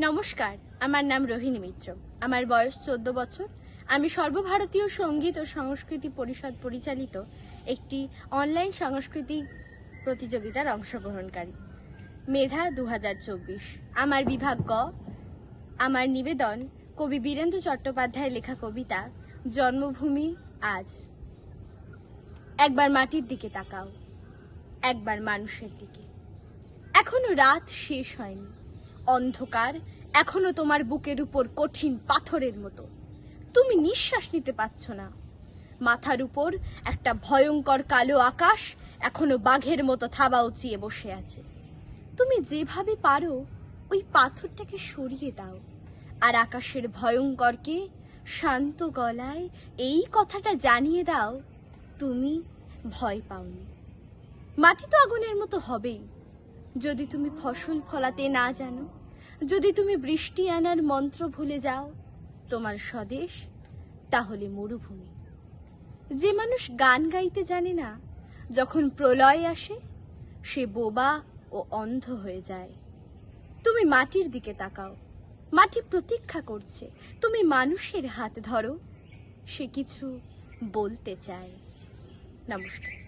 নমস্কার, আমার নাম রোহিণী মিত্র। আমার বয়স 14 বছর। আমি সর্বভারতীয় সঙ্গীত ও সংস্কৃতি পরিষদ পরিচালিত একটি অনলাইন সাংস্কৃতিক প্রতিযোগিতার অংশগ্রহণকারী। মেধা 2024। আমার বিভাগ গ। আমার নিবেদন কবি বীরেন্দ্র চট্টোপাধ্যায়ের লেখা কবিতা জন্মভূমি আজ। একবার মাটির দিকে তাকাও, একবার মানুষের দিকে। এখনো রাত শেষ হয়নি, অন্ধকার এখনো তোমার বুকের উপর কঠিন পাথরের মতো। তুমি নিঃশ্বাস নিতে পারছ না। মাথার উপর একটা ভয়ঙ্কর কালো আকাশ এখনো বাঘের মতো থাবা উঁচিয়ে বসে আছে। তুমি যেভাবে পারো ওই পাথরটাকে সরিয়ে দাও, আর আকাশের ভয়ঙ্করকে শান্ত গলায় এই কথাটা জানিয়ে দাও, তুমি ভয় পাওনি। মাটি তো আগুনের মতো হবেই যদি তুমি ফসল ফলাতে না জানো, যদি তুমি বৃষ্টি আনার মন্ত্র ভুলে যাও। তোমার স্বদেশ তাহলে মরুভূমি। যে মানুষ গান গাইতে জানে না, যখন প্রলয় আসে সে বোবা ও অন্ধ হয়ে যায়। তুমি মাটির দিকে তাকাও, মাটি প্রতীক্ষা করছে। তুমি মানুষের হাত ধরো, সে কিছু বলতে চায়। নমস্কার।